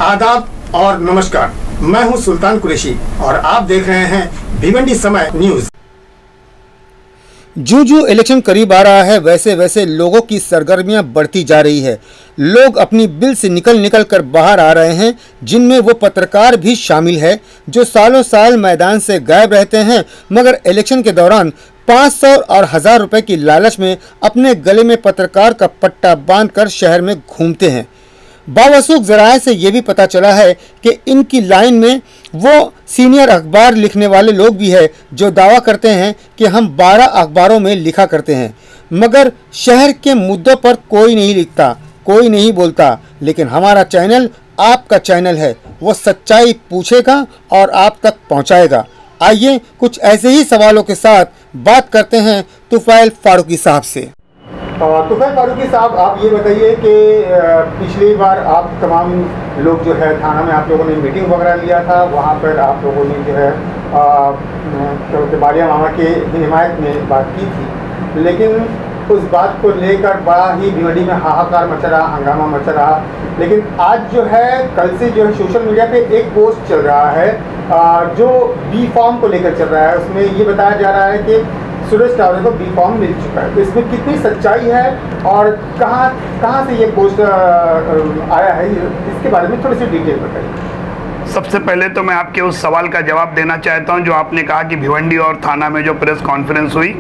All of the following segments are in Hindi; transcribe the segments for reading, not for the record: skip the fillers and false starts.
आदाब और नमस्कार। मैं हूं सुल्तान कुरैशी और आप देख रहे हैं भिवंडी समय न्यूज। जो इलेक्शन करीब आ रहा है वैसे वैसे लोगों की सरगर्मियां बढ़ती जा रही है। लोग अपनी बिल से निकल कर बाहर आ रहे हैं, जिनमें वो पत्रकार भी शामिल है जो सालों साल मैदान से गायब रहते हैं, मगर इलेक्शन के दौरान 500 और 1000 रुपए की लालच में अपने गले में पत्रकार का पट्टा बांधकर शहर में घूमते हैं। बावसूख जराये से ये भी पता चला है कि इनकी लाइन में वो सीनियर अखबार लिखने वाले लोग भी हैं जो दावा करते हैं कि हम 12 अखबारों में लिखा करते हैं, मगर शहर के मुद्दों पर कोई नहीं लिखता, कोई नहीं बोलता। लेकिन हमारा चैनल आपका चैनल है, वो सच्चाई पूछेगा और आप तक पहुंचाएगा। आइए कुछ ऐसे ही सवालों के साथ बात करते हैं तुफैल फारूकी साहब से। तुफैल फारूकी साहब, आप ये बताइए कि पिछली बार आप तमाम लोग जो है थाना में आप लोगों ने मीटिंग वगैरह लिया था, वहाँ पर आप लोगों ने जो है बालिया मामा के हिमायत में बात की थी, लेकिन उस बात को लेकर बड़ा ही भिवंडी में हाहाकार मचा रहा, हंगामा मचा रहा। लेकिन आज जो है, कल से जो है सोशल मीडिया पे एक पोस्ट चल रहा है जो बी फॉर्म को लेकर चल रहा है। उसमें ये बताया जा रहा है कि सुरेश टावरे को बी फॉर्म मिल चुका है। तो इसमें कितनी सच्चाई है और कहाँ से ये पोस्ट आया है, इसके बारे में थोड़ी सी डिटेल बताइए। सबसे पहले तो मैं आपके उस सवाल का जवाब देना चाहता हूं जो आपने कहा कि भिवंडी और थाना में जो प्रेस कॉन्फ्रेंस हुई,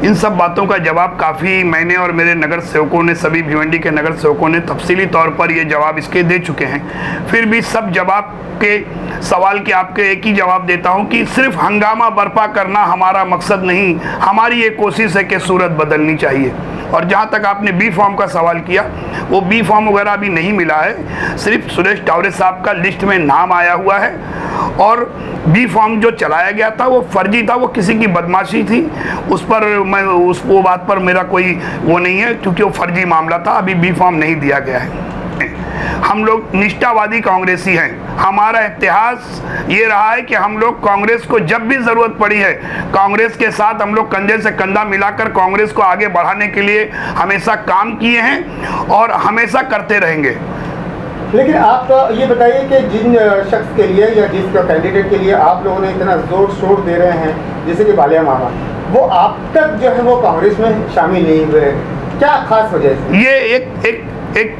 इन सब बातों का जवाब काफ़ी मैंने और मेरे नगर सेवकों ने, सभी भिवंडी के नगर सेवकों ने तफसीली तौर पर ये जवाब इसके दे चुके हैं। फिर भी सब जवाब के सवाल के आपके एक ही जवाब देता हूं कि सिर्फ हंगामा बर्पा करना हमारा मकसद नहीं, हमारी ये कोशिश है कि सूरत बदलनी चाहिए। और जहाँ तक आपने बी फॉर्म का सवाल किया, वो बी फॉर्म वगैरह अभी नहीं मिला है, सिर्फ सुरेश टावरे साहब का लिस्ट में नाम आया हुआ है। और बी फॉर्म जो चलाया गया था वो फर्जी था, वो किसी की बदमाशी थी, उस पर मैं वो बात पर मेरा कोई वो नहीं है, क्योंकि वो फर्जी मामला था। अभी बी फॉर्म नहीं दिया गया है। हम लोग निष्ठावादी कांग्रेसी हैं। हमारा इतिहास ये रहा है कि हम लोग कांग्रेस को जब भी जरूरत पड़ी है, कांग्रेस के साथ हम लोग कंधे से कंधा मिलाकर कांग्रेस को आगे बढ़ाने के लिए हमेशा काम किए हैं और हमेशा करते रहेंगे। लेकिन आप ये बताइए कि जिन शख्स के लिए या जिस कैंडिडेट के लिए आप लोगों ने इतना जोर शोर दे रहे हैं, जैसे कि बालिया मामा, वो आप तक जो है वो कांग्रेस में शामिल नहीं हुए, क्या खास वजह से? ये एक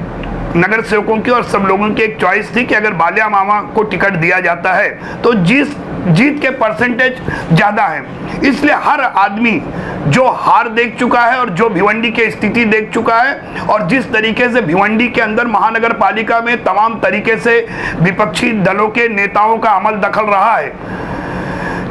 नगर सेवकों की और सब लोगों की एक चॉइस थी कि अगर बालिया मामा को टिकट दिया जाता है तो जीत के परसेंटेज ज़्यादा है। इसलिए हर आदमी जो हार देख चुका है और जो भिवंडी की स्थिति देख चुका है और जिस तरीके से भिवंडी के अंदर महानगर पालिका में तमाम तरीके से विपक्षी दलों के नेताओं का अमल दखल रहा है,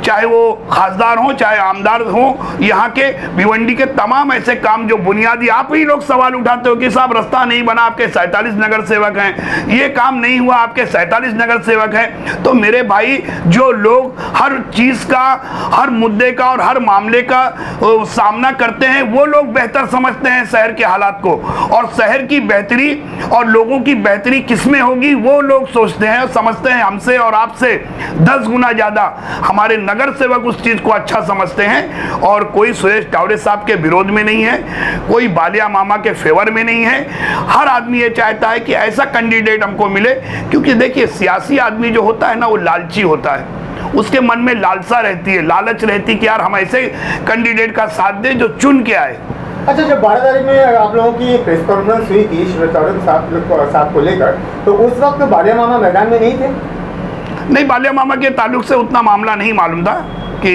चाहे वो खासदार हो चाहे आमदार हो, यहाँ के भिवंडी के तमाम ऐसे काम जो बुनियादी, आप ही लोग सवाल उठाते हो कि साहब रास्ता नहीं बना, आपके 47 नगर सेवक हैं, ये काम नहीं हुआ, आपके 47 नगर सेवक हैं। तो मेरे भाई, जो लोग हर चीज़ का, हर मुद्दे का और हर मामले का सामना करते हैं, वो लोग बेहतर समझते हैं शहर के हालात को, और शहर की बेहतरी और लोगों की बेहतरी किसमें होगी वो लोग सोचते हैं और समझते हैं। हमसे और आपसे 10 गुना ज़्यादा हमारे नगर सेवक उस चीज को अच्छा समझते हैं। और कोई सुरेश टावरे साहब के विरोध में नहीं है, कोई बालिया मामा के फेवर में नहीं है। हर आदमी ये चाहता है कि ऐसा कैंडिडेट हमको मिले, क्योंकि देखिए सियासी आदमी जो होता है ना, वो लालची होता है, उसके मन में लालसा रहती है, लालच रहती है कि यार हम ऐसे कैंडिडेट का साथ दें जो चुन के आए। अच्छा, जब 12 तारीख में आप लोगों की प्रेस कॉन्फ्रेंस हुई थी सुरेश टावरे साहब को लेकर, तो उस वक्त बालिया मामा मैदान में नहीं थे? नहीं, बालिया मामा के ताल्लुक से उतना मामला नहीं मालूम था कि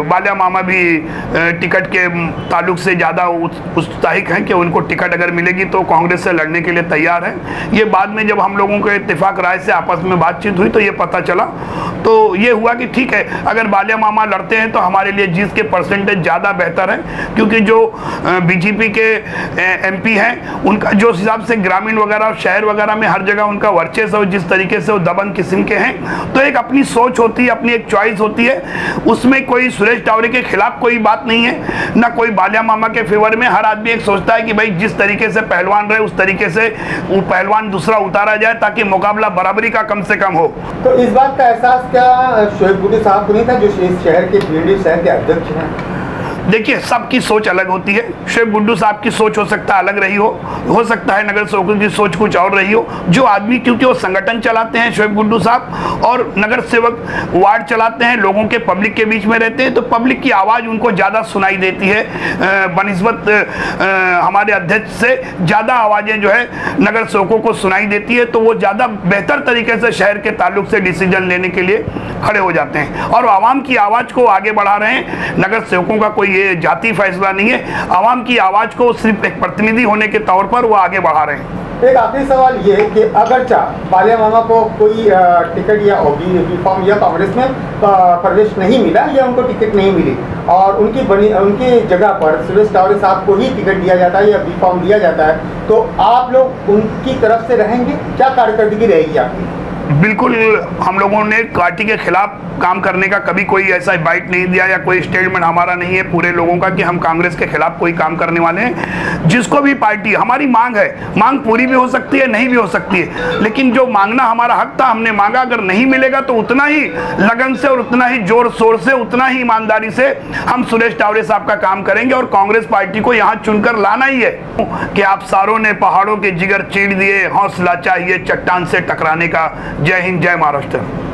बालिया मामा भी टिकट के ताल्लुक से ज़्यादा उत्साहित हैं कि उनको टिकट अगर मिलेगी तो कांग्रेस से लड़ने के लिए तैयार हैं। ये बाद में जब हम लोगों के इत्तेफाक राय से आपस में बातचीत हुई तो ये पता चला। तो ये हुआ कि ठीक है, अगर बालिया मामा लड़ते हैं तो हमारे लिए जीत के परसेंटेज ज़्यादा बेहतर है, क्योंकि जो बीजेपी के MP हैं, उनका जो हिसाब से ग्रामीण वगैरह और शहर वगैरह में हर जगह उनका वर्चस्व, जिस तरीके से वो दबंग किस्म के हैं, तो एक अपनी सोच होती है, अपनी एक चॉइस होती है। उसमें कोई सुरेश टावरे के खिलाफ कोई बात नहीं है, ना कोई बालिया मामा के फेवर में। हर आदमी एक सोचता है कि भाई जिस तरीके से पहलवान रहे उस तरीके से वो पहलवान दूसरा उतारा जाए, ताकि मुकाबला बराबरी का कम से कम हो। तो इस बात का एहसास क्या शोएब बुटी साहब को नहीं था, जो इस शहर के भिवंडी शहर के अध्यक्ष हैं? देखिए, सबकी सोच अलग होती है। शोएब गुड्डू साहब की सोच हो सकता है अलग रही हो सकता है नगर सेवकों की सोच कुछ और रही हो। जो आदमी, क्योंकि वो संगठन चलाते हैं शोएब गुड्डू साहब, और नगर सेवक वार्ड चलाते हैं, लोगों के पब्लिक के बीच में रहते हैं, तो पब्लिक की आवाज़ उनको ज़्यादा सुनाई देती है। बनिस्बत हमारे अध्यक्ष से ज़्यादा आवाज़ें जो है नगर सेवकों को सुनाई देती है, तो वो ज़्यादा बेहतर तरीके से शहर के ताल्लुक से डिसीजन लेने के लिए खड़े हो जाते हैं और आवाम की आवाज़ को आगे बढ़ा रहे हैं। नगर सेवकों का कोई ये जाति फैसला नहीं है, आवाम की आवाज़ को सिर्फ एक प्रतिनिधि होने के तौर पर वो आगे बढ़ा रहे हैं। एक आखिरी सवाल ये है कि अगर बालिया मामा को कोई टिकट या बी फॉर्म या कांग्रेस में प्रवेश नहीं मिला या उनको टिकट नहीं मिली और उनकी जगह पर सुरेश टावरे साहब को ही टिकट दिया जाता है या बी फॉर्म दिया जाता है, तो आप लोग उनकी तरफ से रहेंगे? क्या कार्यकर्दगी रहेगी आपकी? बिल्कुल, हम लोगों ने पार्टी के खिलाफ काम करने का कभी कोई ऐसा बाइट नहीं दिया या कोई स्टेटमेंट हमारा नहीं है पूरे लोगों का कि हम कांग्रेस के खिलाफ कोई काम करने वाले हैं। जिसको भी पार्टी, हमारी मांग है, मांग पूरी भी हो सकती है, नहीं भी हो सकती है, लेकिन जो मांगना हमारा हक था हमने मांगा। अगर नहीं मिलेगा तो उतना ही लगन से और उतना ही जोर शोर से, उतना ही ईमानदारी से हम सुरेश टावरे साहब का काम करेंगे और कांग्रेस पार्टी को यहाँ चुनकर लाना ही है। कि आप सारों ने पहाड़ों के जिगर चीर दिए, हौसला चाहिए चट्टान से टकराने का। जय हिंद, जय महाराष्ट्र।